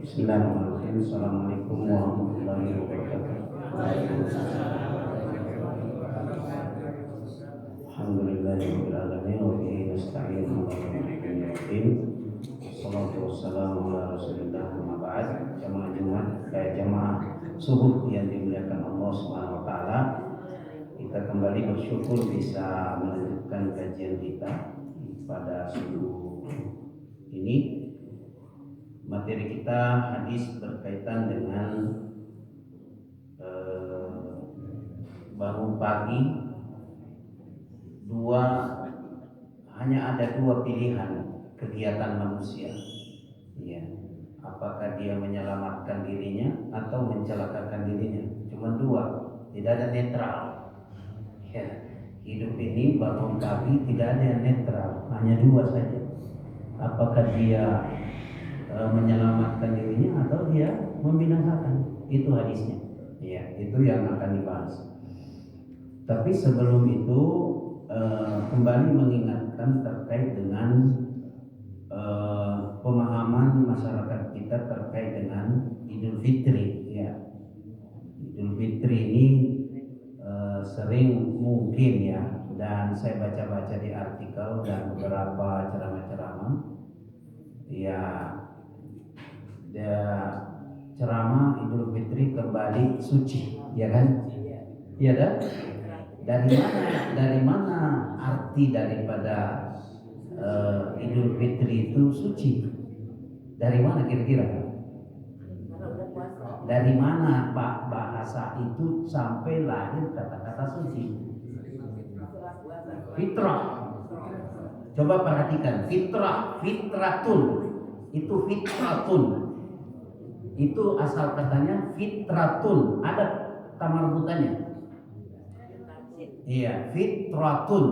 Bismillahirrahmanirrahim. Assalamualaikum warahmatullahi wabarakatuh. Alhamdulillahirabbil alamin wa bihi nasta'in ala umuri din. Wassalatu wassalamu ala Rasulillah amma ba'd. Jamaah Jumat, jamaah subuh yang dimuliakan Allah Subhanahu wa taala. Kita kembali bersyukur bisa melanjutkan kajian kita pada subuh ini. Materi kita hadis berkaitan dengan bangun pagi. Hanya ada dua pilihan kegiatan manusia. Ya, apakah dia menyelamatkan dirinya atau mencelakakan dirinya? Cuma dua, tidak ada netral. Ya, hidup ini bangun pagi tidak ada yang netral, hanya dua saja. Apakah dia menyelamatkan dirinya atau dia membinasakan? Itu hadisnya. Ya, itu yang akan dibahas. Tapi sebelum itu kembali mengingatkan terkait dengan pemahaman masyarakat kita terkait dengan Idul Fitri. Ya, Idul Fitri ini sering mungkin ya, dan saya baca-baca di artikel dan beberapa ceramah-ceramah ya, ceramah Idul Fitri kembali suci, ya kan? Iya dah. Dari mana arti daripada Idul Fitri itu suci? Dari mana kira-kira? Dari mana Pak bahasa itu sampai lahir kata-kata suci? Fitrah. Coba perhatikan, fitratun. Itu fitratun. Itu asal katanya fitratun, ada tamarbutannya. Iya, fitratun.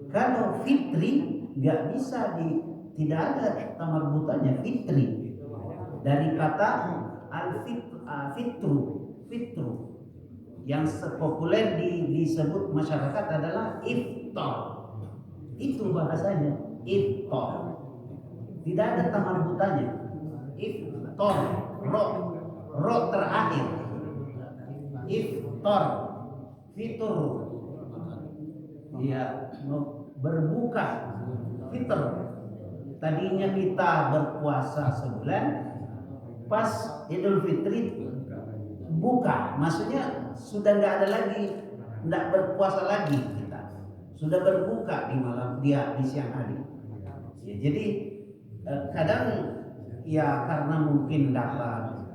Kalau fitri nggak bisa tidak ada tamarbutannya, fitri. Dari kata fitru yang populer disebut masyarakat adalah iftar. Itu bahasanya iftar. Tidak ada tamarbutannya. Iftar, ro terakhir. Iftar, fitur. Ya, berbuka, fitr. Tadinya kita berpuasa sebulan, pas Idul Fitri buka, maksudnya sudah nggak ada lagi, nggak berpuasa lagi kita, sudah berbuka di malam di siang hari. Ya, jadi kadang ya karena mungkin dapat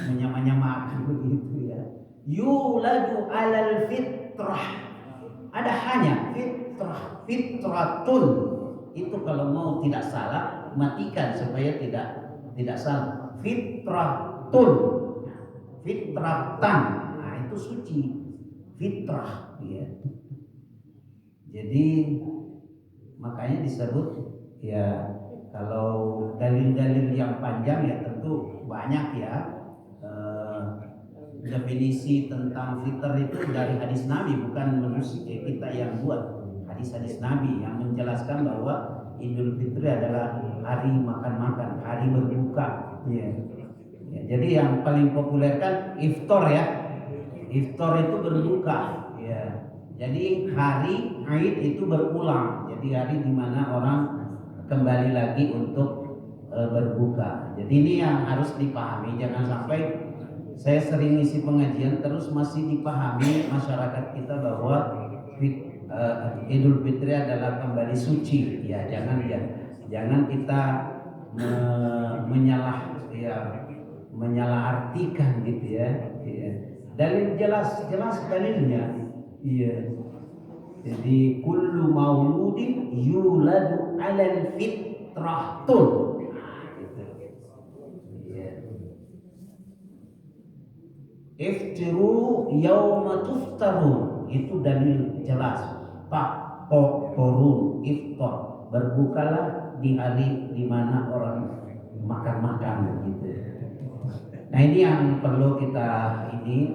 menyamakan begitu ya. Yuladu alal fitrah. Ada hanya fitratun. Itu kalau mau tidak salah matikan supaya tidak salah. Fitratun, fitratan. Nah, itu suci. Fitrah, ya. Jadi makanya disebut ya, kalau dalil-dalil yang panjang ya tentu banyak ya. Definisi tentang fitr itu dari hadis Nabi, bukan manusia kita yang buat. Hadis-hadis Nabi yang menjelaskan bahwa Idul Fitri adalah hari makan-makan, hari berbuka. Ya. Ya, jadi yang paling populer kan iftar ya. Iftar itu berbuka. Ya. Jadi hari Aid itu berulang. Jadi hari di mana orang kembali lagi untuk berbuka. Jadi ini yang harus dipahami, jangan sampai saya sering isi pengajian terus masih dipahami masyarakat kita bahwa Idul Fitri adalah kembali suci. Ya, jangan kita menyalahartikan gitu ya. Dalil jelas dalilnya. Iya. Jadi kullu mauludin yuladu 'alal fitrahtun. Gitu. Ya. Iftiru yauma tuftarun, itu dalil jelas. Turun iftar, berbukalah di hari di mana orang makan-makan gitu. Nah ini yang perlu kita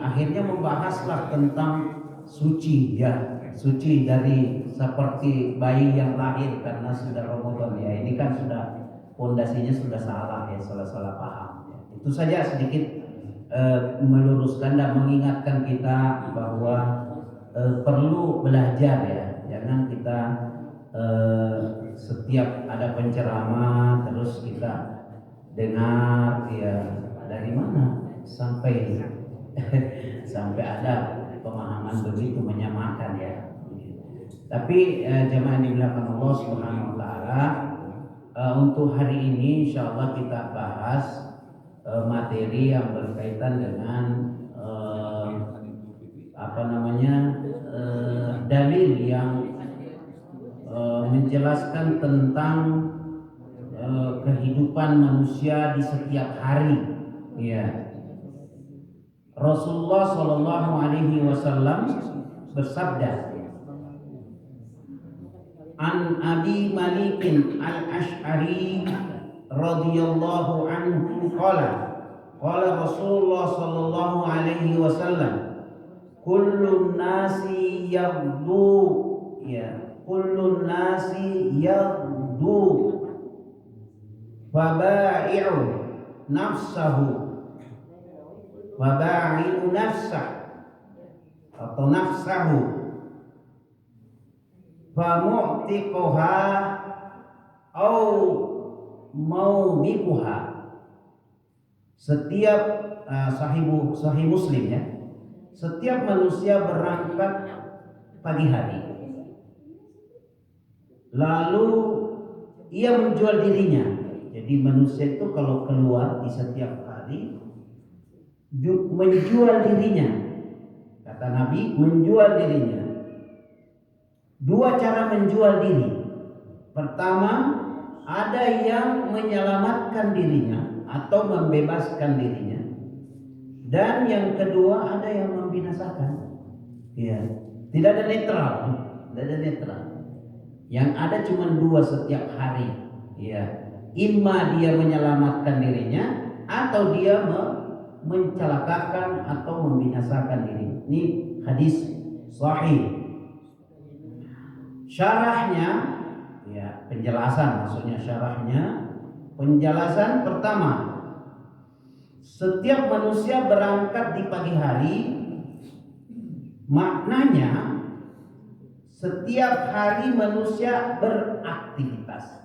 akhirnya membahaslah tentang suci ya, suci dari seperti bayi yang lahir karena sudah Ramadan ya. Ini kan sudah pondasinya sudah salah ya, salah paham ya. Itu saja sedikit meluruskan dan mengingatkan kita bahwa perlu belajar ya. Jangan kita setiap ada penceramah terus kita dengar ya dari mana sampai sampai ada pemahaman begitu menyamakan ya. Tapi jemaah yang dimuliakan Allah Subhanahu wa taala, untuk hari ini insyaallah kita bahas materi yang berkaitan dengan dalil yang menjelaskan tentang kehidupan manusia di setiap hari ya. Rasulullah Shallallahu Alaihi Wasallam bersabda, An Abi Malikin Al-Ash'ari radhiyallahu anhu qala Rasulullah Shallallahu Alaihi Wasallam, kullun nasi yaghdu ya, kullun nasi yaghdu faba'i'u nafsahu waba'i'u nafsah atau nafsahu famu'tiquha au maubiquha. Setiap sahih Muslim ya, setiap manusia berangkat pagi hari lalu ia menjual dirinya. Jadi manusia itu kalau keluar di setiap hari menjual dirinya. Kata Nabi, menjual dirinya. Dua cara menjual diri. Pertama, ada yang menyelamatkan dirinya atau membebaskan dirinya. Dan yang kedua, ada yang membinasakan. Ya, tidak ada netral, tidak ada netral. Yang ada cuma dua setiap hari. Ya, imma dia menyelamatkan dirinya atau dia mencelakakan atau membinasakan diri. Ini hadis sahih. Syarahnya ya, penjelasan maksudnya syarahnya. Penjelasan pertama, setiap manusia berangkat di pagi hari, maknanya setiap hari manusia beraktivitas.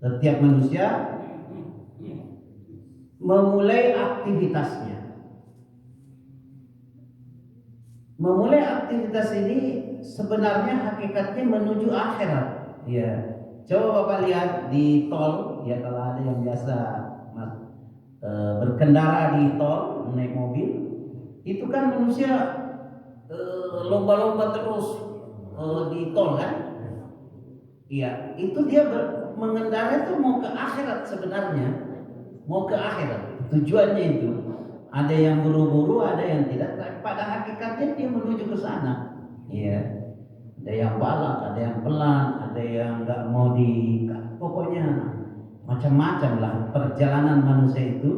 Setiap manusia memulai aktivitasnya. Memulai aktivitas ini sebenarnya hakikatnya menuju akhirat. Ya, coba Bapak lihat di tol, ya kalau ada yang biasa berkendara di tol, naik mobil, itu kan manusia lomba-lomba terus di tol kan? Iya, itu dia mengendara itu mau ke akhirat sebenarnya, mau ke akhirat. Tujuannya itu ada yang buru-buru, ada yang tidak. Pada hakikatnya dia menuju ke sana. Iya, ada yang balap, ada yang pelan, ada yang nggak mau pokoknya macam-macam lah perjalanan manusia itu.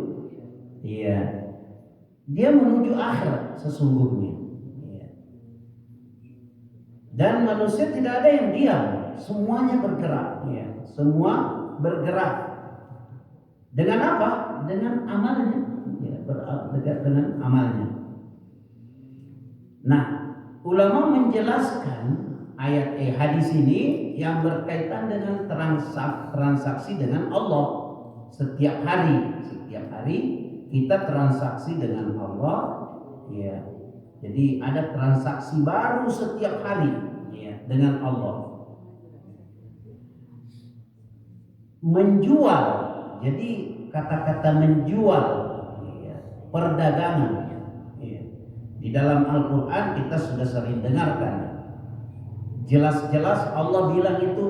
Iya, dia menuju akhirat sesungguhnya. Iya. Dan manusia tidak ada yang diam, semuanya bergerak. Iya, semua bergerak. Dengan apa? Dengan amalnya. Ya, dengan amalnya. Nah, ulama menjelaskan ayat hadis ini yang berkaitan dengan transaksi dengan Allah. Setiap hari kita transaksi dengan Allah, ya. Jadi ada transaksi baru setiap hari, ya, dengan Allah. Menjual, jadi kata-kata menjual, ya, perdagangan. Ya. Di dalam Al-Quran kita sudah sering dengarkan. Jelas-jelas Allah bilang itu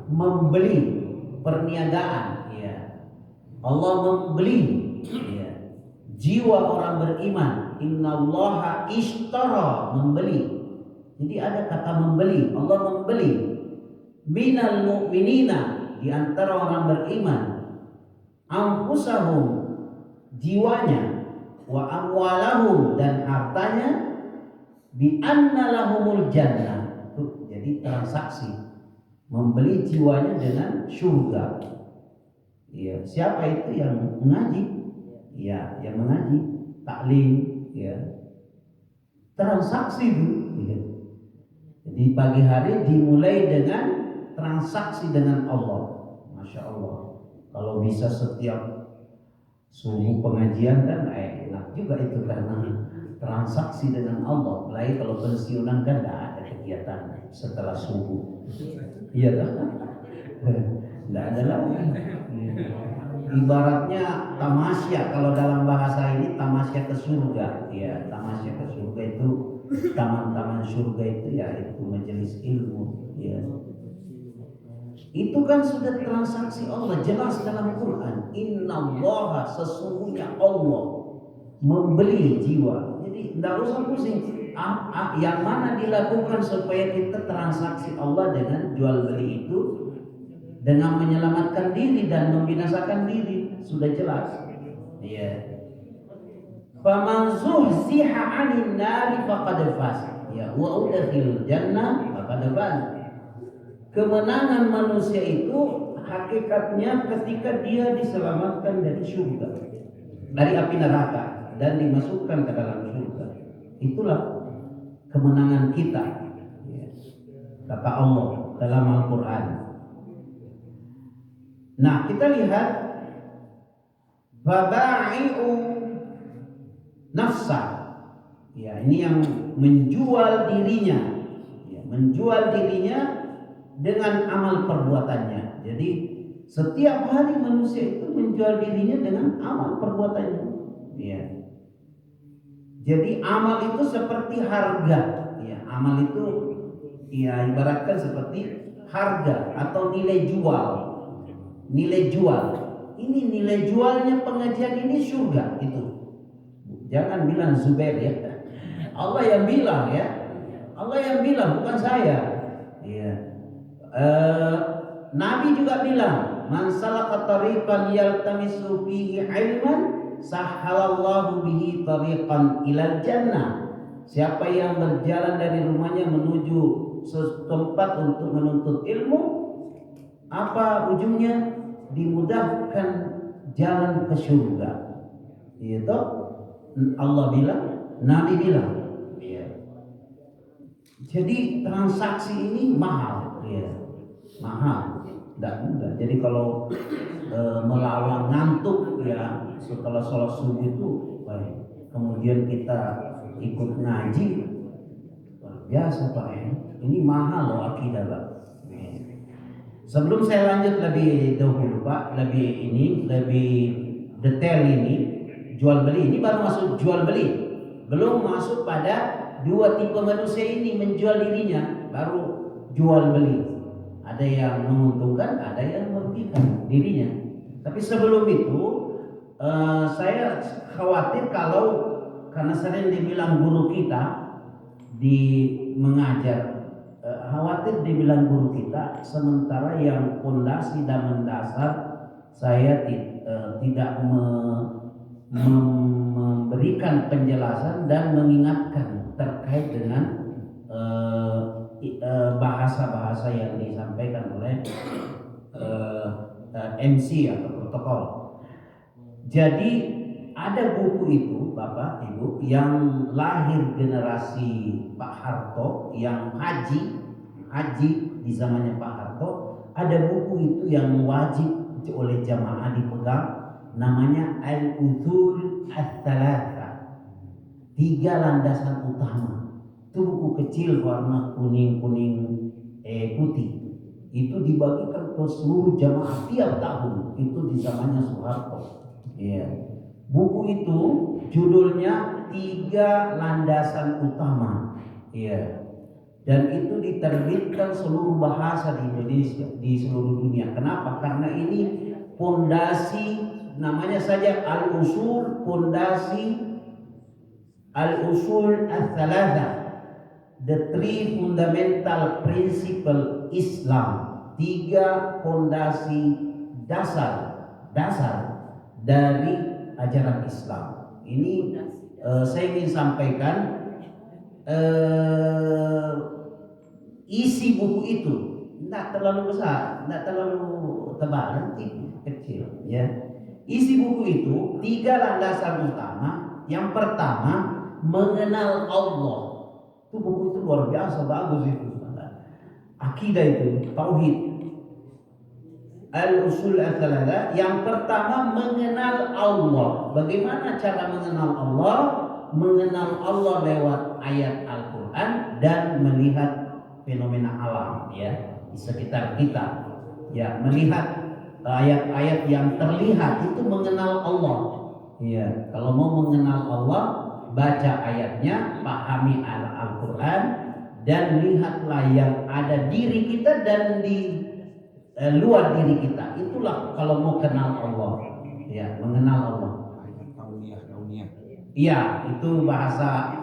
membeli, perniagaan, ya. Allah membeli, ya, jiwa orang beriman. Innallaha ishtara, membeli. Jadi ada kata membeli. Allah membeli minal mu'minina, di antara orang beriman, anfusahum, jiwanya, wa amwalahum, dan hartanya, bi anna lahumul jannah. Tuh, jadi transaksi membeli jiwanya dengan surga. Ya, siapa itu yang mengaji? Ya, yang mengaji, taklim, ya. Transaksi itu. Ya. Jadi pagi hari dimulai dengan transaksi dengan Allah. Masya Allah. Kalau bisa setiap subuh pengajian kan enak juga itu, karena transaksi dengan Allah. Apalagi kalau pensiunan kan tidak ada kegiatan setelah subuh. Iya kan? Tidak ada lagi. Ibaratnya tamasya, kalau dalam bahasa ini tamasya ke surga. Ya, tamasya ke surga itu, taman-taman surga itu, ya itu majelis ilmu. Ya. Itu kan sudah transaksi Allah, jelas dalam Quran. Innallaha, sesungguhnya Allah membeli jiwa. Jadi tidak usah pusing. Yang mana dilakukan supaya kita transaksi Allah dengan jual beli itu, dengan menyelamatkan diri dan membinasakan diri, sudah jelas. Ya. Faman zuhziha 'anil nari faqad faz. Ya, wa udkhil jannah faqad faz. Kemenangan manusia itu hakikatnya ketika dia diselamatkan dari surga, dari api neraka, dan dimasukkan ke dalam surga. Itulah kemenangan kita, kata Allah dalam Al-Quran. Nah, kita lihat baba'i'u nafsa. Ya, ini yang menjual dirinya, ya, menjual dirinya dengan amal perbuatannya. Jadi setiap hari manusia itu menjual dirinya dengan amal perbuatannya. Ya. Jadi amal itu seperti harga. Ya, amal itu ya ibaratkan seperti harga atau nilai jual. Nilai jual. Ini nilai jualnya pengajian ini surga itu. Jangan bilang Zubair ya. Allah yang bilang ya. Allah yang bilang, bukan saya. Ya. Nabi juga bilang, man salaka tariqan yaltamisu fihi ilman sahhalallahu bihi tariqan ilal jannah. Siapa yang berjalan dari rumahnya menuju tempat untuk menuntut ilmu, apa ujungnya? Dimudahkan jalan ke surga. Itu Allah bilang, Nabi bilang. Ya. Jadi transaksi ini mahal, ya. Mahal, tidak mudah. Jadi kalau melawan ngantuk ya setelah sholat subuh itu, baik. Kemudian kita ikut ngaji, luar biasa Pak ya. Ini mahal loh akidah Pak. Sebelum saya lanjut lebih dahulu Pak, lebih detail ini jual beli. Ini baru masuk jual beli, belum masuk pada dua tipe manusia ini menjual dirinya, baru jual beli. Ada yang menguntungkan, ada yang merugikan dirinya. Tapi sebelum itu saya khawatir kalau karena sering dibilang guru kita di mengajar, khawatir dibilang guru kita, sementara yang fondasi dan mendasar saya tidak memberikan penjelasan dan mengingatkan terkait dengan bahasa-bahasa yang disampaikan oleh MC atau protokol. Jadi ada buku itu Bapak Ibu yang lahir generasi Pak Harto, yang haji di zamannya Pak Harto. Ada buku itu yang wajib oleh jamaah dipegang, namanya Al-Uthul Ats-Tsalatsa, 3 landasan utama. Itu buku kecil warna kuning putih. Itu dibagikan ke seluruh jamaah tiap tahun. Itu di zamannya Soeharto. Ya. Buku itu judulnya 3 landasan utama. Ya. dan itu diterbitkan seluruh bahasa di Indonesia, di seluruh dunia. Kenapa? Karena ini pondasi, namanya saja al-usul, pondasi al-usul al-thalatha, the three fundamental principle Islam, 3 pondasi dasar dari ajaran Islam. Ini saya ingin sampaikan isi buku itu tidak terlalu besar, tidak terlalu tebal, nanti kecil ya. Isi buku itu 3 landasan utama. Yang pertama, mengenal Allah. Itu buku itu luar biasa bagus itu. Akidah itu, tauhid. Al-usul al-thalatha. Yang pertama, mengenal Allah. Bagaimana cara mengenal Allah? Mengenal Allah lewat ayat Al-Quran dan melihat fenomena alam ya di sekitar kita. Ya, melihat ayat-ayat yang terlihat itu mengenal Allah. Ya, kalau mau mengenal Allah, baca ayatnya, pahami Al-Quran, dan lihatlah yang ada diri kita dan di luar diri kita. Itulah kalau mau kenal Allah. Ya, mengenal Allah. Iya, itu bahasa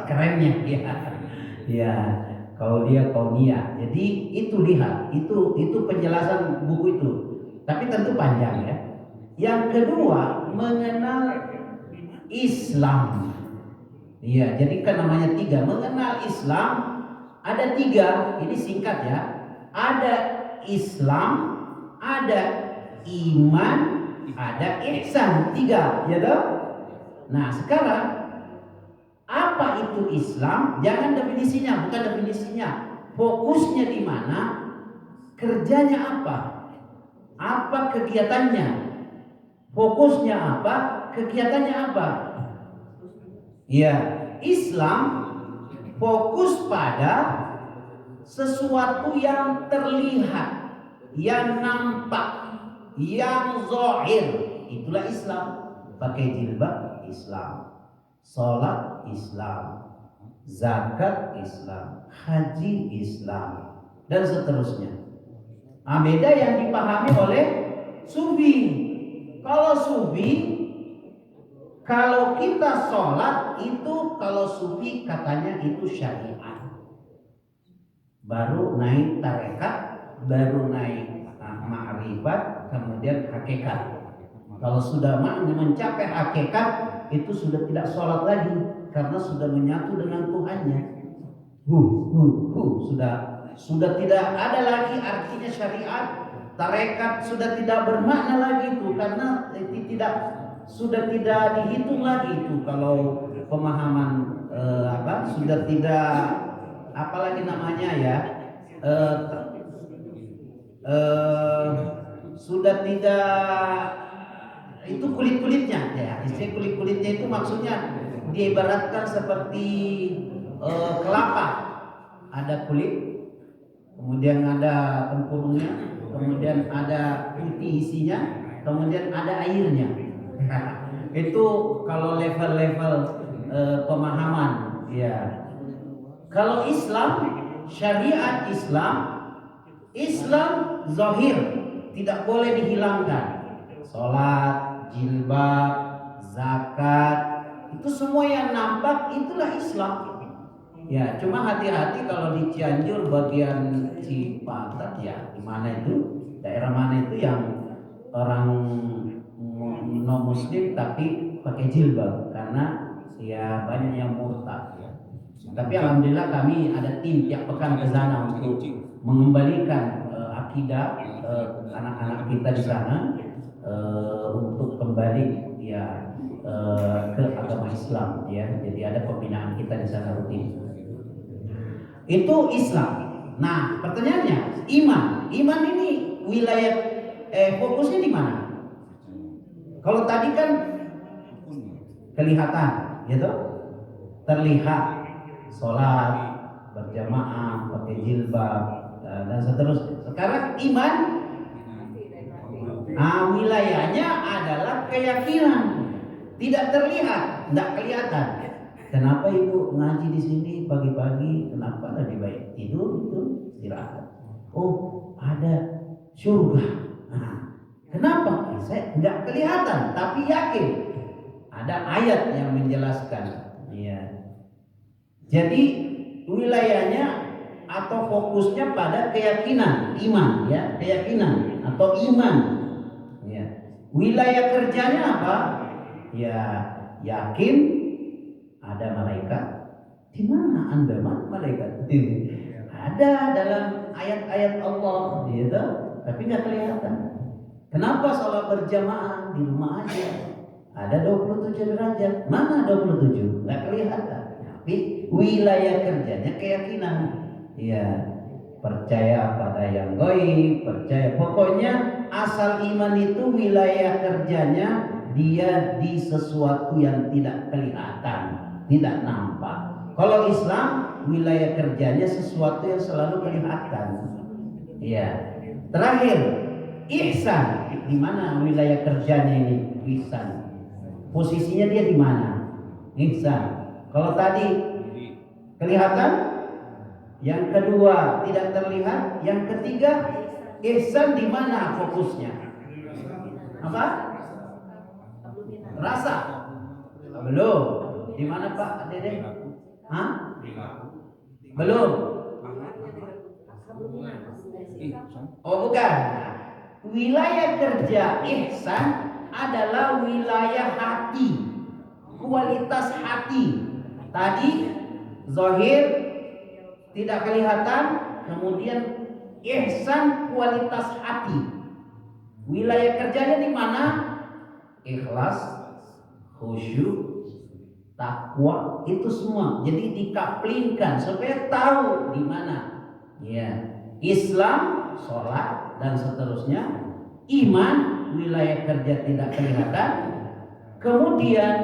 kerennya ya. Ya, kaunia. Jadi itu lihat, itu penjelasan buku itu. Tapi tentu panjang ya. Yang kedua, mengenal Islam. Iya, jadi kan namanya 3. Mengenal Islam ada 3. Ini singkat ya. Ada Islam, ada iman, ada ihsan. 3, ya toh? Nah, sekarang apa itu Islam? Jangan definisinya, bukan definisinya. Fokusnya di mana? Kerjanya apa? Apa kegiatannya? Fokusnya apa? Kegiatannya apa? Ya, Islam fokus pada sesuatu yang terlihat, yang nampak, yang zahir. Itulah Islam. Pakai jilbab Islam, sholat Islam, zakat Islam, haji Islam, dan seterusnya. Nah, beda yang dipahami oleh sufi. Kalau sufi, kalau kita sholat itu, kalau sufi katanya itu syariat. Baru naik tarekat, baru naik ma'rifat, kemudian hakikat. Kalau sudah mencapai hakikat, itu sudah tidak sholat lagi, karena sudah menyatu dengan Tuhannya. Sudah tidak ada lagi artinya syariat. Tarekat sudah tidak bermakna lagi itu, karena sudah tidak dihitung lagi itu. Kalau pemahaman sudah tidak apalagi namanya ya, sudah tidak itu kulit-kulitnya ya. Istilah kulit-kulitnya itu maksudnya diibaratkan seperti kelapa. Ada kulit, kemudian ada tempurungnya, kemudian ada putih isinya, kemudian ada airnya. Itu kalau level-level pemahaman ya. Kalau Islam, syariat Islam zahir, tidak boleh dihilangkan. Salat, jilbab, zakat, itu semua yang nampak itulah Islam. Ya, cuma hati-hati kalau di Cianjur bagian Cipatat ya, di mana itu, daerah mana itu yang orang non muslim tapi pakai jilbab, karena ya banyak yang murtad ya. Tapi alhamdulillah kami ada tim tiap pekan ke sana untuk mengembalikan akidah anak-anak kita di sana, untuk kembali ya ke agama Islam ya. Jadi ada pembinaan kita di sana rutin. Itu Islam. Nah, pertanyaannya, iman ini wilayah fokusnya di mana? Kalau tadi kan kelihatan, gitu, terlihat, sholat, berjamaah, pakai jilbab, dan seterusnya. Sekarang iman, wilayahnya adalah keyakinan, tidak terlihat, tidak kelihatan. Kenapa ibu ngaji di sini pagi-pagi? Kenapa lebih baik tidur itu istirahat? Oh, ada surga. Nah, kenapa? Saya nggak kelihatan, tapi yakin ada ayat yang menjelaskan. Ya. Jadi wilayahnya atau fokusnya pada keyakinan, iman, ya, keyakinan atau iman. Ya. Wilayah kerjanya apa? Ya, yakin ada malaikat. Di mana Anda malaikat? Ada dalam ayat-ayat Allah, gitu, tapi nggak kelihatan. Kenapa sholat berjamaah di rumah aja? Ada 27 derajat. Mana 27? Nggak kelihatan. Tapi wilayah kerjanya keyakinan. Ya, percaya pada yang gaib, percaya. Pokoknya asal iman itu wilayah kerjanya dia di sesuatu yang tidak kelihatan, tidak nampak. Kalau Islam wilayah kerjanya sesuatu yang selalu kelihatan. Ya. Terakhir, ihsan. Di mana wilayah kerjanya ini? Ihsan. Posisinya dia di mana? Ihsan. Kalau tadi kelihatan, yang kedua tidak terlihat, yang ketiga ihsan di mana fokusnya? Apa? Rasa. Belum. Di mana Pak Dede? Hah? Belum. Oh bukan. Wilayah kerja ihsan adalah wilayah hati, kualitas hati. Tadi zahir tidak kelihatan, kemudian ihsan kualitas hati. Wilayah kerjanya di mana? Ikhlas, khusyuk, takwa, itu semua. Jadi dikaplingkan supaya tahu di mana. Ya. Islam, sholat dan seterusnya. Iman, wilayah kerja tidak kelihatan. Kemudian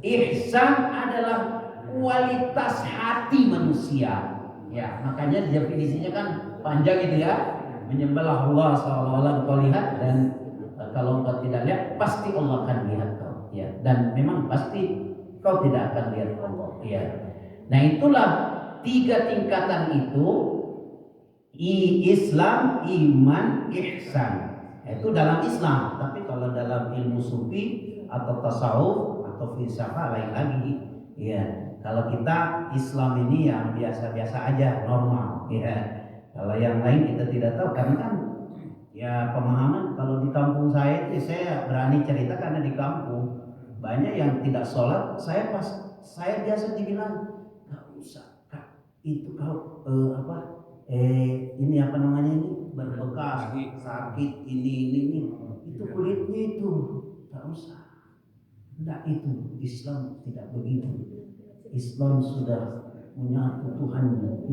ihsan adalah kualitas hati manusia. Ya, makanya definisinya kan panjang itu ya. Menyembah Allah seolah-olah engkau lihat, dan kalau engkau tidak lihat pasti Allah akan lihat kau. Ya, dan memang pasti kau tidak akan lihat Allah. Ya. Nah, itulah 3 tingkatan itu. Islam, iman, ihsan. Itu dalam Islam. Tapi kalau dalam ilmu sufi atau tasawuf atau filsafat lain lagi. Ya, kalau kita Islam ini yang biasa-biasa aja, normal. Ya. Kalau yang lain kita tidak tahu, karena kan ya pemahaman. Kalau di kampung saya itu, saya berani cerita karena di kampung banyak yang tidak sholat. Saya biasa dibilang, nggak usah Kak, itu kau ini apa namanya ini berbekas sakit ini itu kulitnya itu nggak usah. Tidak, itu Islam tidak begitu. Islam sudah menyatu Tuhannya.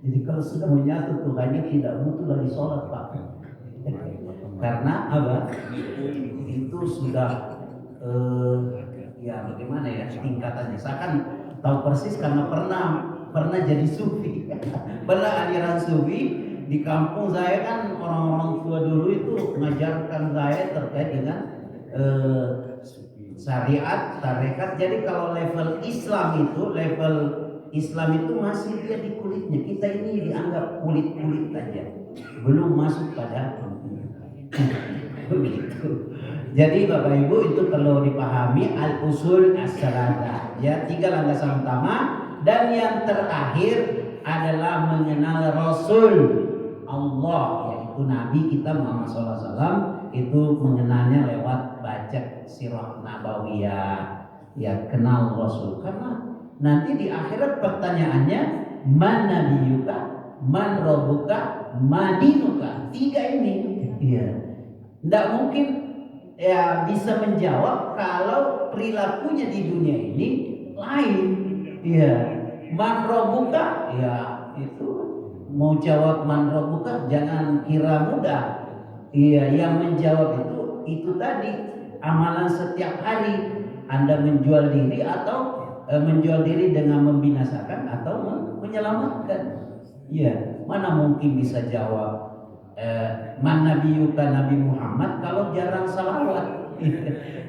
Jadi kalau sudah menyatu Tuhannya tidak butuh lagi sholat Pak. Karena apa? Itu sudah ya bagaimana ya tingkatannya. Saya kan tahu persis karena pernah jadi sufi. Pernah aliran sufi di kampung saya. Kan orang-orang tua dulu itu mengajarkan saya terkait dengan syariat, tarekat. Jadi kalau level Islam itu masih dia di kulitnya. Kita ini dianggap kulit-kulit aja, belum masuk pada begitu. Jadi Bapak Ibu, itu perlu dipahami al-usul as-salatah. Ya, 3 landasan utama. Dan yang terakhir adalah mengenal Rasul Allah, yaitu Nabi kita Muhammad SAW. Itu mengenalnya lewat baca sirah nabawiyah. Ya, kenal Rasul. Karena nanti di akhirat pertanyaannya, man nabiyuka, man rabbuka, madinuka. 3 ini. Iya. Tidak mungkin ya bisa menjawab kalau perilakunya di dunia ini lain. Iya. Man rabbuka, ya itu mau jawab man rabbuka jangan kira mudah. Iya, yang menjawab itu tadi amalan setiap hari. Anda menjual diri atau menjual diri dengan membinasakan atau menyelamatkan. Iya, mana mungkin bisa jawab man nabiyuka Nabi Muhammad kalau jarang salawat.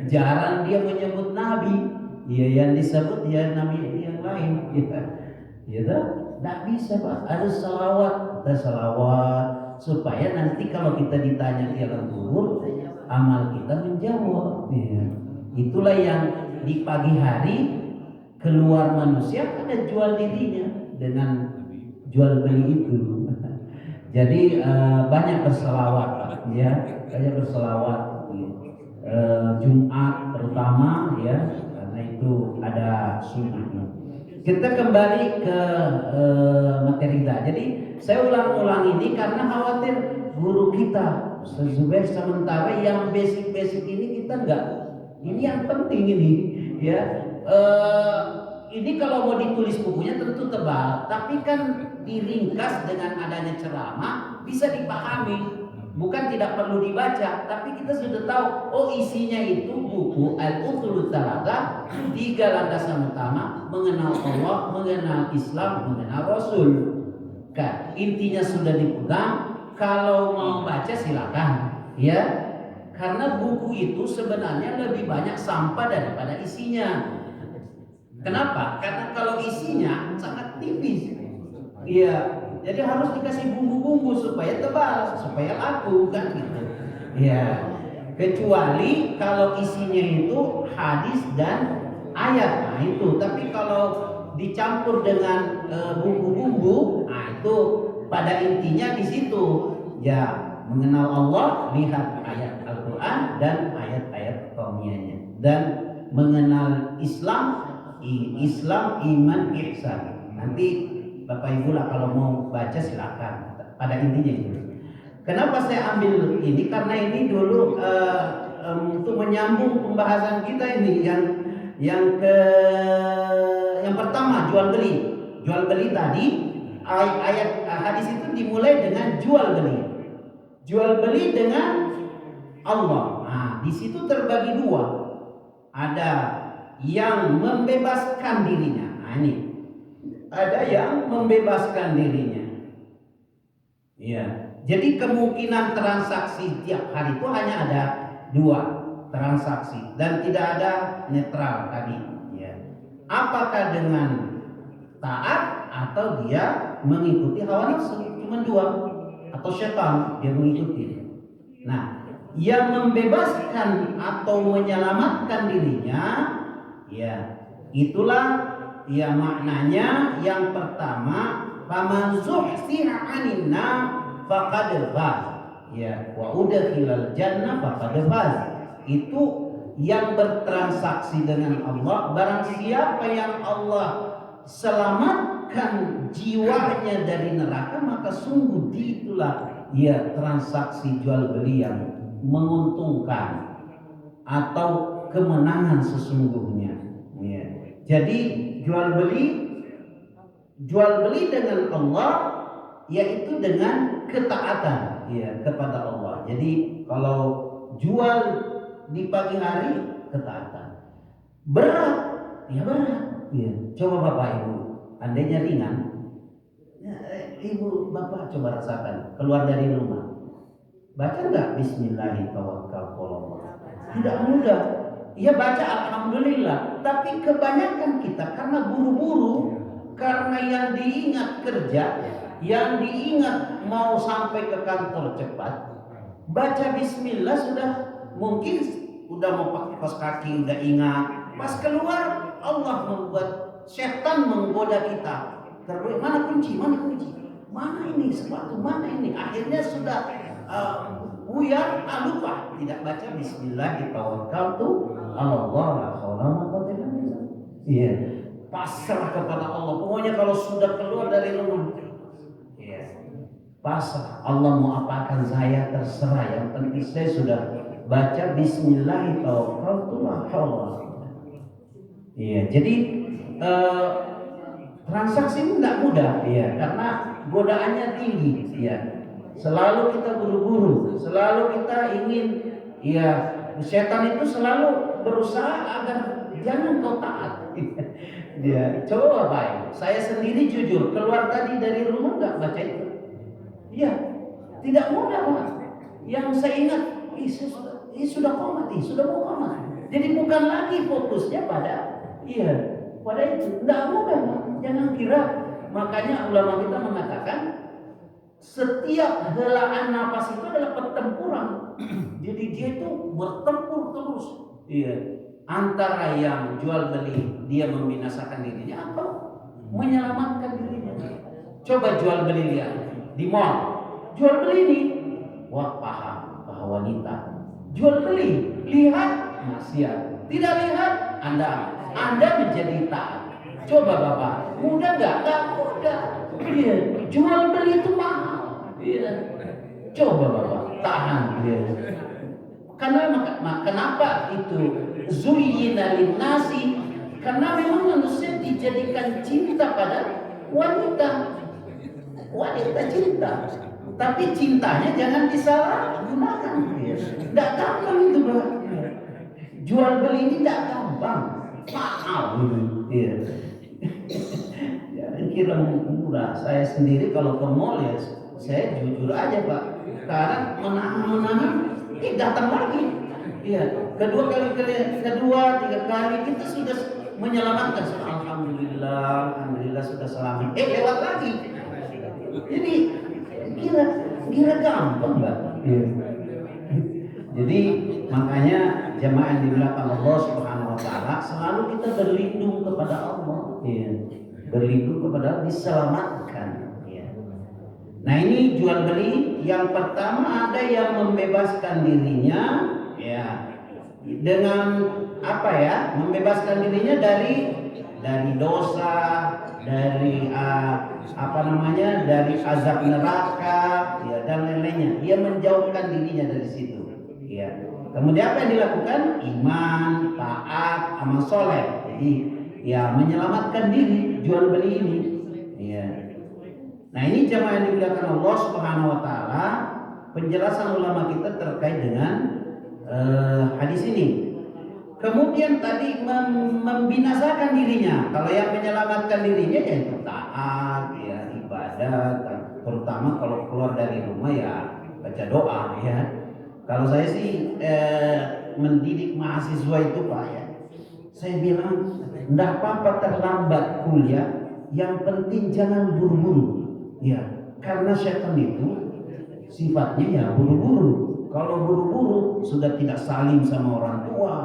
Jarang dia menyebut Nabi. Iya, yang disebut ya nabi yang lain. Ya, tidak bisa Pak. Harus salawat, kita salawat supaya nanti kalau kita ditanya di alam kubur, amal kita menjawab. Ya. Itulah yang di pagi hari keluar manusia pada jual dirinya dengan jual beli itu. Jadi banyak berselawat, ya, banyak berselawat. Jumat terutama, ya, karena itu ada sunnahnya. Kita kembali ke materi kita. Jadi saya ulang-ulang ini karena khawatir guru kita Zubair sementara yang basic-basic ini kita enggak. Ini yang penting ini, ya. Ini kalau mau ditulis bukunya tentu tebal, tapi kan diringkas dengan adanya ceramah bisa dipahami. Bukan tidak perlu dibaca, tapi kita sudah tahu, oh isinya itu buku Al-Uthul Thalatha, 3 landasan utama, mengenal Allah, mengenal Islam, mengenal Rasul. Kan, intinya sudah dipegang. Kalau mau baca silakan, ya. Karena buku itu sebenarnya lebih banyak sampah daripada isinya. Kenapa? Karena kalau isinya sangat tipis. Iya, jadi harus dikasih bumbu-bumbu supaya tebal, supaya laku kan gitu. Ya, kecuali kalau isinya itu hadis dan ayat, nah itu. Tapi kalau dicampur dengan bumbu-bumbu, nah itu pada intinya di situ. Ya, mengenal Allah, lihat ayat Al-Quran dan ayat-ayat kauniyahnya, dan mengenal Islam, iman, ihsan. Nanti Bapak Ibu lah kalau mau baca silakan. Pada intinya itu. Kenapa saya ambil ini? Karena ini dulu untuk menyambung pembahasan kita ini yang pertama jual beli. Jual beli tadi ayat hadis itu dimulai dengan jual beli. Jual beli dengan Allah. Nah, di situ terbagi dua. Ada yang membebaskan dirinya. Nah, ini ada yang membebaskan dirinya. Iya. Jadi kemungkinan transaksi tiap hari itu hanya ada 2 transaksi dan tidak ada netral tadi. Ya. Apakah dengan taat atau dia mengikuti hawa nafsu? Cuma 2. Atau syaitan dia mengikuti. Nah, yang membebaskan atau menyelamatkan dirinya, ya, itulah ya maknanya yang pertama, faman zuhziha 'anil nar faqad faz, ya, wa udkhilal jannah faqad faz. Itu yang bertransaksi dengan Allah. Barang siapa yang Allah selamatkan jiwanya dari neraka, maka sungguh itulah ya transaksi jual beli yang menguntungkan atau kemenangan sesungguhnya, ya. Jadi jual beli dengan Allah, yaitu dengan ketaatan, ya, kepada Allah. Jadi kalau jual di pagi hari, ketaatan. Berat, ya berat. Ya. Coba Bapak Ibu, andainya ringan, ya, Ibu Bapak coba rasakan keluar dari rumah. Baca nggak Bismillahirrahmanirrahim? Tidak mudah. Ya baca Alhamdulillah. Tapi kebanyakan kita karena buru-buru, karena yang diingat kerja, yang diingat mau sampai ke kantor cepat, baca Bismillah sudah mungkin udah mau pakai kaos kaki udah ingat. Pas keluar Allah membuat setan menggoda kita. Terus mana kunci? Mana ini sepatu? Mana ini? Akhirnya sudah buyar, lupa tidak baca Bismillahirrahmanirrahim. Iya, pasrah kepada Allah. Pokoknya kalau sudah keluar dari rumah, iya, pasrah. Allah mau apakan saya terserah. Yang penting saya sudah baca Bismillahirrahmanirrahim. Iya, jadi transaksi ini tidak mudah, ya, karena godaannya tinggi, ya. Selalu kita buru-buru, selalu kita ingin, ya, setan itu selalu berusaha agar jangan kau taat. Ya, coba Bapak Ibu, saya sendiri jujur keluar tadi dari rumah nggak baca itu. Iya, tidak mudah Pak. Yang saya ingat, sudah komat, sudah mau komat. Jadi bukan lagi fokusnya pada Iya, padahal itu tidak mudah. Jangan kira. Makanya ulama kita mengatakan setiap helaan nafas itu adalah pertempuran. Jadi dia itu bertempur terus. Iya. Antara yang jual beli dia membinasakan dirinya atau menyelamatkan dirinya. Coba jual beli lihat di mall. Jual beli ini, wah paham bahwa wanita. Jual beli, lihat maksiat. Tidak lihat, Anda menjadi taat. Coba Bapak, mudah nggak? Nggak mudah. Iya. Jual beli itu mahal. Iya. Coba Bapak, tahan. Iya. Karena kenapa itu zuyyina linnasi? Karena memang manusia dijadikan cinta pada wanita. Wanita cinta. Tapi cintanya jangan disalahgunakan. Tidak gampang itu, Pak. Jual beli ini tidak gampang. Mahal. Iya. Jangan kira murah. Saya sendiri kalau ke mall ya, saya jujur aja Pak. Karena menahan datang lagi. Iya. Kedua, tiga kali kita sudah menyelamatkan. Alhamdulillah sudah selamat. Lewat lagi. Jadi kira gampang Mbak. Iya. Jadi makanya jemaah yang di belakang Allah Subhanahu wa taala selalu kita berlindung kepada Allah. Iya. Berlindung kepada diselamatkan. Iya. Nah, ini jual beli yang pertama ada yang membebaskan dirinya ya dengan apa ya? Membebaskan dirinya dari dosa, dari dari azab neraka ya dan lain-lainnya. Dia menjauhkan dirinya dari situ. Ya. Kemudian apa yang dilakukan? Iman, taat, amal soleh. Jadi ya menyelamatkan diri jual beli ini. Ya. Nah, ini jemaah yang dimuliakan Allah Subhanahu wa taala, penjelasan ulama kita terkait dengan hadis ini. Kemudian tadi membinasakan dirinya. Kalau yang menyelamatkan dirinya yaitu taat, ya ibadah, terutama kalau keluar dari rumah ya baca doa ya. Kalau saya sih mendidik mahasiswa itu Pak ya, saya bilang tidak apa-apa terlambat kuliah, yang penting jangan buru-buru ya, karena syaitan itu sifatnya ya buru-buru. Kalau buru-buru sudah tidak salim sama orang tua,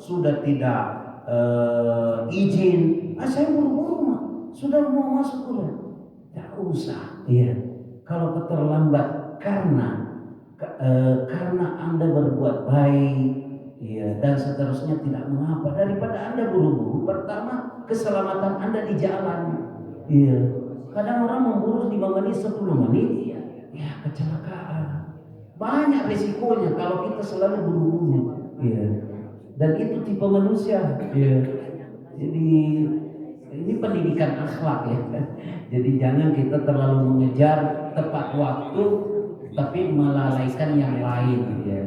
sudah tidak izin, saya buru-buru mah, sudah mau masuk kuliah, tidak usah ya. Kalau terlambat karena Anda berbuat baik ya, dan seterusnya tidak mengapa, daripada Anda buru-buru. Pertama, keselamatan Anda di jalan ya. Kadang orang memburu 5 menit 10 menit ya kecelakaan, banyak risikonya kalau kita selalu buru-buru ya. Dan itu tipe manusia ya. Jadi ini pendidikan akhlak ya. Jadi jangan kita terlalu mengejar tepat waktu tapi melalaikan yang lain ya.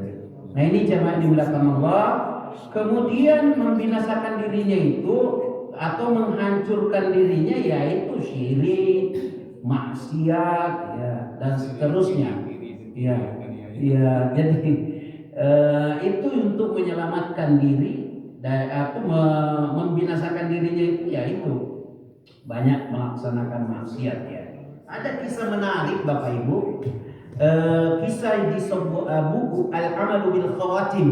Nah, ini jemaah di belakang Allah. Kemudian membinasakan dirinya itu atau menghancurkan dirinya yaitu syirik, maksiat ya dan seterusnya. Ya. Ya, jadi itu untuk menyelamatkan diri atau membinasakan dirinya itu yaitu banyak melaksanakan maksiat ya. Ada kisah menarik Bapak Ibu. Kisah di buku Al-Amalu bil Khawatim.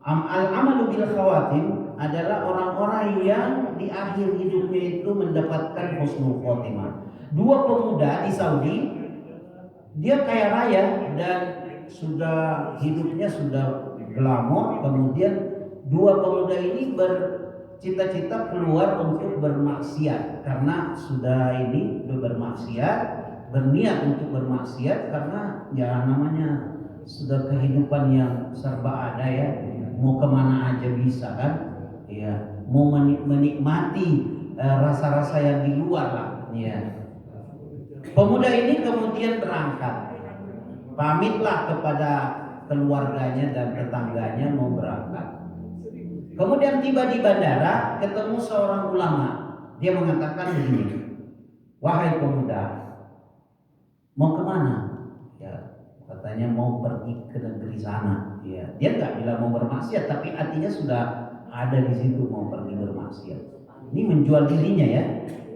Al-Amalu bil Khawatim adalah orang-orang yang di akhir hidupnya itu mendapatkan husnul khotimah. Dua pemuda di Saudi, dia kaya raya dan sudah hidupnya sudah glamor. Kemudian dua pemuda ini bercita-cita keluar untuk bermaksiat karena sudah bermaksiat. Berniat untuk bermaksiat karena ya namanya sudah kehidupan yang serba ada ya, mau kemana aja bisa kan ya, mau menikmati rasa-rasa yang di luar lah ya. Pemuda ini kemudian berangkat, pamitlah kepada keluarganya dan tetangganya mau berangkat. Kemudian tiba di bandara, ketemu seorang ulama. Dia mengatakan begini, wahai pemuda, mau kemana? Ya, katanya mau pergi ke negeri sana. Ya, dia nggak bilang mau bermaksiat, tapi artinya sudah ada di situ mau pergi bermaksiat. Ini menjual dirinya ya.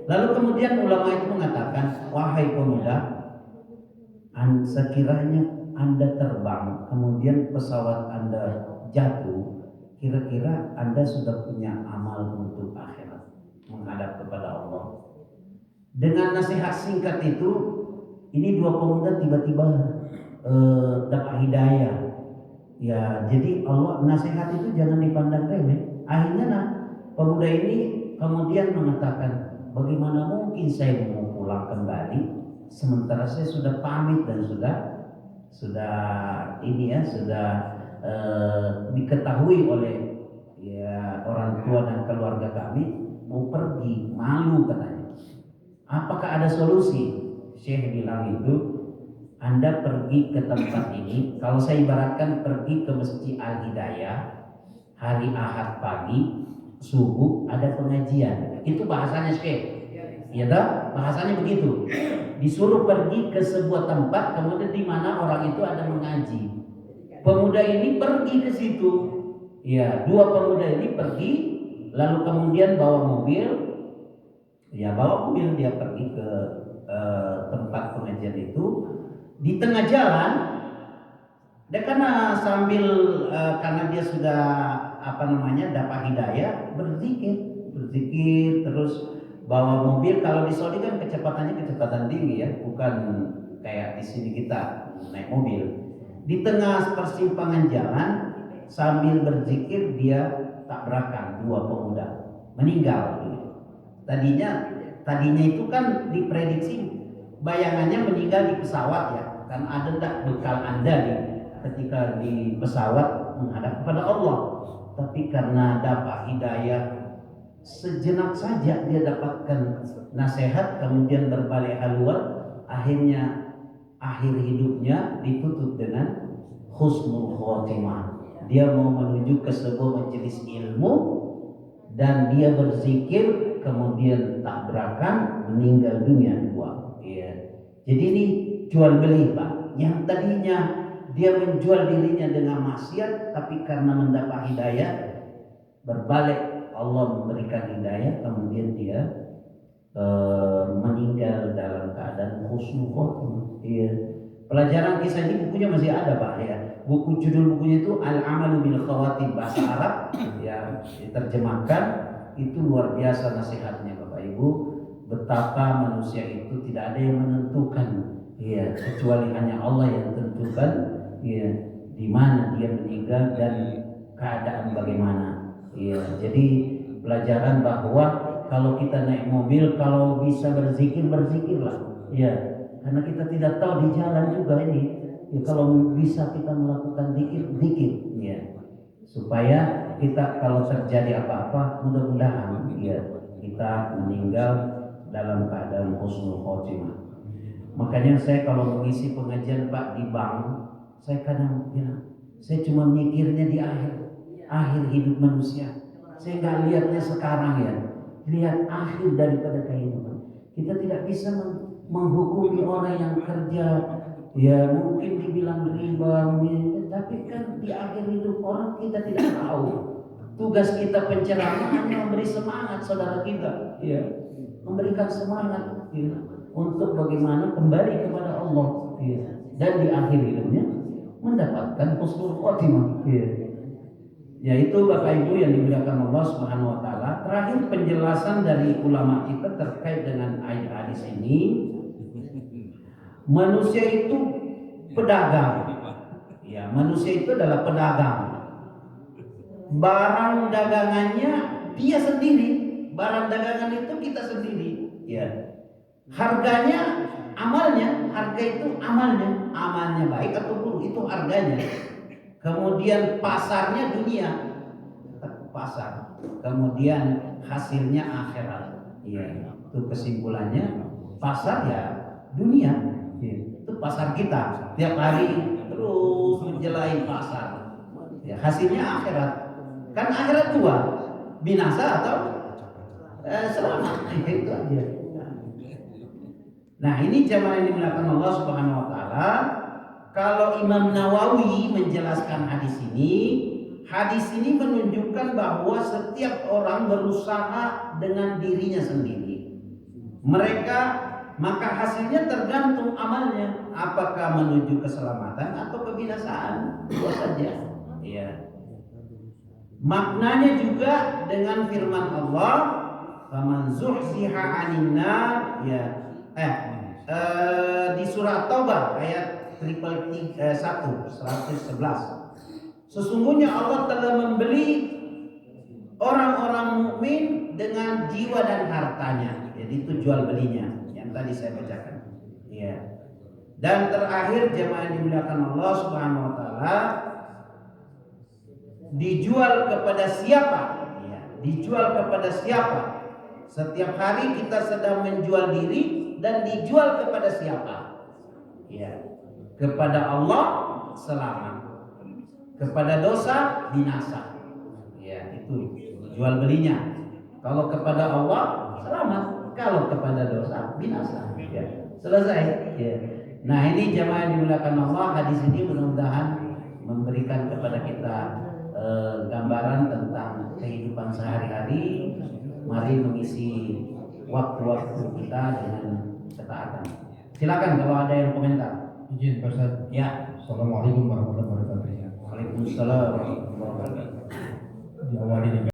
Lalu kemudian ulama itu mengatakan, wahai pemuda, sekiranya Anda terbang, kemudian pesawat Anda jatuh, kira-kira Anda sudah punya amal untuk akhirat, menghadap kepada Allah. Dengan nasihat singkat itu, ini dua pemuda tiba-tiba dapat hidayah. Ya, jadi Allah nasihat itu jangan dipandang remeh. Akhirnya pemuda ini kemudian mengatakan, bagaimana mungkin saya mau pulang kembali sementara saya sudah pamit dan sudah diketahui oleh ya orang tua dan keluarga kami mau pergi, malu katanya. Apakah ada solusi? Syekh bilang itu, Anda pergi ke tempat ini, kalau saya ibaratkan pergi ke Masjid Al-Hidayah hari Ahad pagi, subuh ada pengajian. Itu bahasanya Syekh. Ya dah, bahasanya begitu. Disuruh pergi ke sebuah tempat, kemudian di mana orang itu ada mengaji. Pemuda ini pergi ke situ. Ya, dua pemuda ini pergi, lalu kemudian bawa mobil. Ya, bawa mobil dia pergi ke tempat pengajian itu. Di tengah jalan, dia sambil karena dia sudah dapat hidayah, berzikir terus bawa mobil. Kalau di Saudi kan kecepatan tinggi ya, bukan kayak di sini kita naik mobil. Di tengah persimpangan jalan sambil berzikir dia tabrakan dua pemuda, meninggal. Tadinya itu kan diprediksi bayangannya meninggal di pesawat ya, kan ada tak bekal Anda ketika di pesawat menghadap kepada Allah. Tapi karena dapat hidayah, sejenak saja dia dapatkan nasihat, kemudian berbalik haluan, akhirnya akhir hidupnya ditutup dengan husnul khotimah. Dia mau menuju ke sebuah majelis ilmu dan dia berzikir, kemudian tabrakan, meninggal dunia dua. Ya. Jadi ini jual beli Pak. Yang tadinya dia menjual dirinya dengan maksiat, tapi karena mendapat hidayah, berbalik Allah memberikan hidayah, kemudian dia meninggal dalam keadaan husnul khotimah. Ya. Pelajaran kisah ini bukunya masih ada Pak ya. Judul bukunya itu Al-Amalu bil Khawatim, bahasa Arab ya, diterjemahkan. Itu luar biasa nasihatnya Bapak Ibu, betapa manusia itu tidak ada yang menentukan ya, kecuali hanya Allah yang tentukan ya, di mana dia meninggal dan keadaan bagaimana ya. Jadi pelajaran bahwa kalau kita naik mobil, kalau bisa berzikirlah ya, karena kita tidak tahu di jalan juga ini ya, kalau bisa kita melakukan zikir ya, supaya kita kalau terjadi apa-apa, mudah-mudahan ya kita meninggal dalam keadaan husnul khotimah. Makanya saya kalau mengisi pengajian Pak di bank, saya kadang bilang, saya cuma mikirnya di akhir hidup manusia. Saya nggak lihatnya sekarang ya, lihat akhir daripada kehidupan. Kita tidak bisa menghukumi orang yang kerja ya, mungkin dibilang riba, tapi kan di akhir hidup orang kita tidak tahu. Tugas kita penceramah hanya memberi semangat saudara kita, ya, memberikan semangat ya, untuk bagaimana kembali kepada Allah ya, dan di akhir hidupnya mendapatkan husnul khotimah ya. Yaitu Bapak Ibu yang dimuliakan Allah Subhanahu wa taala. Terakhir penjelasan dari ulama kita terkait dengan ayat hadis ini. Manusia itu pedagang. Ya, manusia itu adalah pedagang. Barang dagangannya dia sendiri. Barang dagangan itu kita sendiri. Ya. Harganya amalnya, harga itu amalnya. Amalnya baik atau buruk itu harganya. Kemudian pasarnya dunia, pasar. Kemudian hasilnya akhirat. Ya, itu kesimpulannya. Pasar ya dunia. Ya, itu pasar kita. Tiap hari terus menjelajahi pasar. Ya, hasilnya akhirat. Kan akhirat dua, binasa atau selamat. Itu aja. Nah, ini jamaah yang dimuliakan Allah Subhanahu wa taala. Kalau Imam Nawawi menjelaskan hadis ini, hadis ini menunjukkan bahwa setiap orang berusaha dengan dirinya sendiri. Maka hasilnya tergantung amalnya, apakah menuju keselamatan atau kebinasaan. Dua saja. Ya. Maknanya juga dengan firman Allah, "Faman zuhziha 'anil nar," ya. Di surah Taubah ayat 111. Sesungguhnya Allah telah membeli orang-orang mukmin dengan jiwa dan hartanya. Jadi itu jual belinya yang tadi saya bacakan. Ya. Dan terakhir jemaah yang dimuliakan Allah Subhanahu wa taala, dijual kepada siapa? Ya, dijual kepada siapa? Setiap hari kita sedang menjual diri, dan dijual kepada siapa? Ya, kepada Allah selamat, kepada dosa binasa. Ya, itu jual belinya. Kalau kepada Allah selamat, kalau kepada dosa binasa. Ya, selesai. Ya. Nah, ini jemaah yang dimuliakan Allah, hadis ini mudah-mudahan memberikan kepada kita gambaran tentang kehidupan sehari-hari. Mari mengisi waktu-waktu kita dengan ketaatan. Silakan kalau ada yang komentar. Izin Pak Ustaz. Ya. Assalamualaikum warahmatullahi wabarakatuh. Waalaikumsalam warahmatullahi wabarakatuh. Diawali dengan